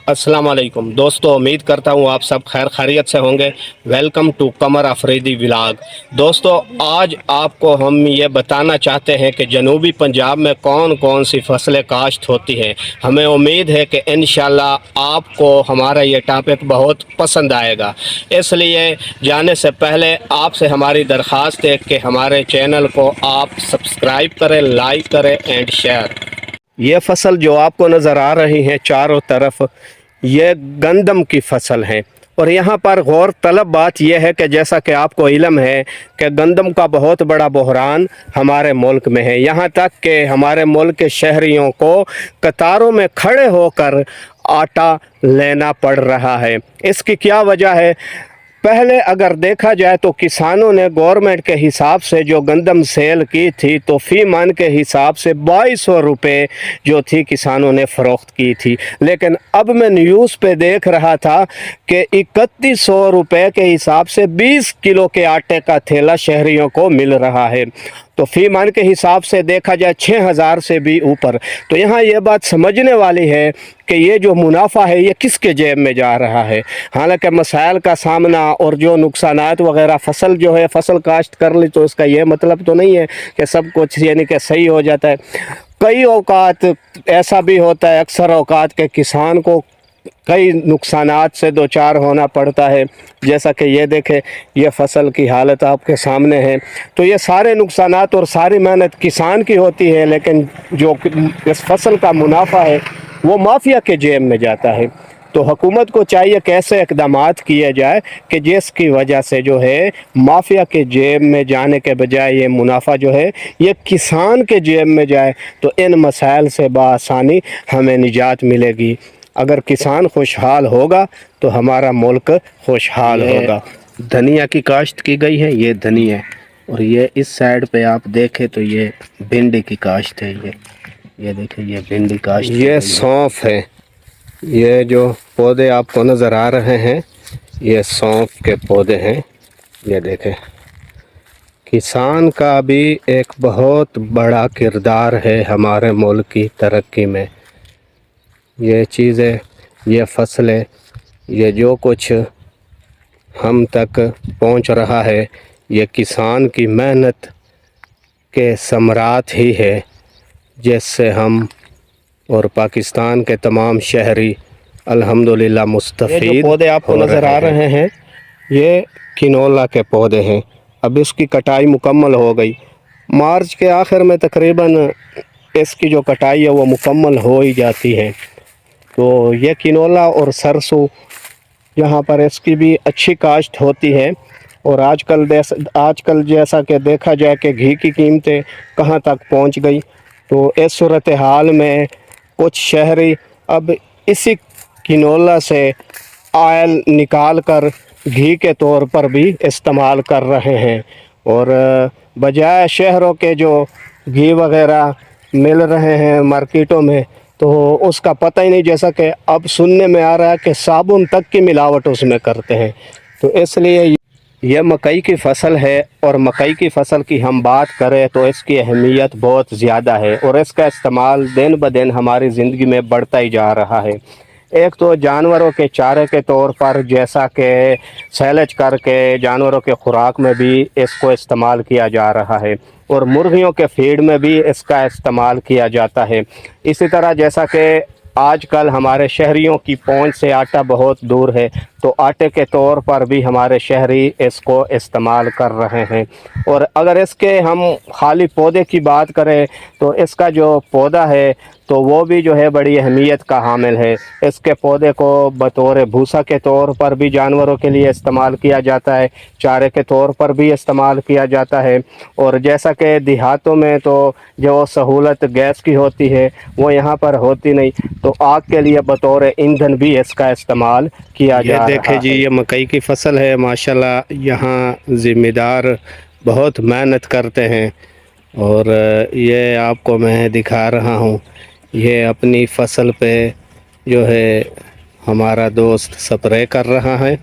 अस्सलाम वालेकुम दोस्तों, उम्मीद करता हूँ आप सब खैर खैरियत से होंगे। Welcome to Qamar Afridi vlog. दोस्तों, आज आपको हम ये बताना चाहते हैं कि जनूबी पंजाब में कौन कौन सी फसलें काश्त होती हैं। हमें उम्मीद है कि इंशाल्लाह आपको हमारा ये टॉपिक बहुत पसंद आएगा। इसलिए जाने से पहले आपसे हमारी दरख्वास्त है कि हमारे चैनल को आप सब्सक्राइब करें, लाइक करें एंड शेयर। ये फसल जो आपको नज़र आ रही है चारों तरफ, ये गंदम की फसल है। और यहाँ पर गौर तलब बात यह है कि जैसा कि आपको इल्म है कि गंदम का बहुत बड़ा बहरान हमारे मुल्क में है। यहाँ तक कि हमारे मुल्क के शहरियों को कतारों में खड़े होकर आटा लेना पड़ रहा है। इसकी क्या वजह है? पहले अगर देखा जाए तो किसानों ने गवर्नमेंट के हिसाब से जो गंदम सेल की थी तो फ़ी मन के हिसाब से 2200 रुपये जो थी किसानों ने फ़रोख्त की थी। लेकिन अब मैं न्यूज़ पे देख रहा था कि 3100 रुपये के हिसाब से 20 किलो के आटे का थैला शहरियों को मिल रहा है। तो फ़ी मन के हिसाब से देखा जाए 6000 से भी ऊपर। तो यहाँ ये बात समझने वाली है कि ये जो मुनाफा है ये किसके जेब में जा रहा है। हालांकि मसाइल का सामना और जो नुकसानात वगैरह, फसल जो है फसल काश्त कर ली तो इसका ये मतलब तो नहीं है कि सब कुछ यानी कि सही हो जाता है। कई औकात ऐसा भी होता है, अक्सर औकात के किसान को कई नुकसानात से दो चार होना पड़ता है। जैसा कि ये देखें, ये फसल की हालत आपके सामने है। तो ये सारे नुकसानात और सारी मेहनत किसान की होती है, लेकिन जो इस फसल का मुनाफा है वो माफिया के जेब में जाता है। तो हुकूमत को चाहिए कि ऐसे इक़दामात किए जाए कि जिसकी वजह से जो है माफिया के जेब में जाने के बजाय ये मुनाफा जो है ये किसान के जेब में जाए, तो इन मसाइल से बआसानी हमें निजात मिलेगी। अगर किसान खुशहाल होगा तो हमारा मुल्क खुशहाल होगा। धनिया की काश्त की गई है, ये धनिया, और ये इस साइड पे आप देखें तो ये भिंडी की काश्त है। ये देखें, ये भिंडी काश्त, ये सौंफ है। ये जो पौधे आपको नज़र आ रहे हैं ये सौंफ के पौधे हैं। ये देखें, किसान का भी एक बहुत बड़ा किरदार है हमारे मुल्क की तरक्की में। ये चीज़ें, ये फसलें, ये जो कुछ हम तक पहुंच रहा है ये किसान की मेहनत के समरात ही है, जिससे हम और पाकिस्तान के तमाम शहरी अल्हम्दुलिल्लाह मुस्तफ़ीद। ये जो पौधे आपको नज़र आ रहे हैं ये किनोला के पौधे हैं। अब इसकी कटाई मुकम्मल हो गई। मार्च के आखिर में तकरीबन इसकी जो कटाई है वो मुकम्मल हो ही जाती है। तो ये किनोला और सरसों यहाँ पर इसकी भी अच्छी काश्त होती है। और आजकल जैसा कि देखा जाए कि घी की कीमतें कहाँ तक पहुँच गई, तो इस सूरत हाल में कुछ शहरी अब इसी किनोला से ऑयल निकाल कर घी के तौर पर भी इस्तेमाल कर रहे हैं। और बजाय शहरों के जो घी वगैरह मिल रहे हैं मार्केटों में, तो उसका पता ही नहीं। जैसा कि अब सुनने में आ रहा है कि साबुन तक की मिलावट उसमें करते हैं। तो इसलिए यह मकई की फसल है, और मकई की फसल की हम बात करें तो इसकी अहमियत बहुत ज़्यादा है और इसका इस्तेमाल दिन ब दिन हमारी ज़िंदगी में बढ़ता ही जा रहा है। एक तो जानवरों के चारे के तौर पर, जैसा कि सैलज करके जानवरों के खुराक में भी इसको इस्तेमाल किया जा रहा है, और मुर्गियों के फीड में भी इसका इस्तेमाल किया जाता है। इसी तरह जैसा कि आजकल हमारे शहरियों की पहुंच से आटा बहुत दूर है, तो आटे के तौर पर भी हमारे शहरी इसको इस्तेमाल कर रहे हैं। और अगर इसके हम खाली पौधे की बात करें तो इसका जो पौधा है तो वो भी जो है बड़ी अहमियत का हामिल है। इसके पौधे को बतौर भूसा के तौर पर भी जानवरों के लिए इस्तेमाल किया जाता है, चारे के तौर पर भी इस्तेमाल किया जाता है। और जैसा कि देहातों में तो जो सहूलत गैस की होती है वो यहाँ पर होती नहीं, तो आग के लिए बतौर ईंधन भी इसका इस्तेमाल किया जा रहा है। देखें जी, ये मकई की फसल है। माशाल्लाह यहाँ ज़िम्मेदार बहुत मेहनत करते हैं, और ये आपको मैं दिखा रहा हूँ। ये अपनी फसल पे जो है हमारा दोस्त स्प्रे कर रहा है।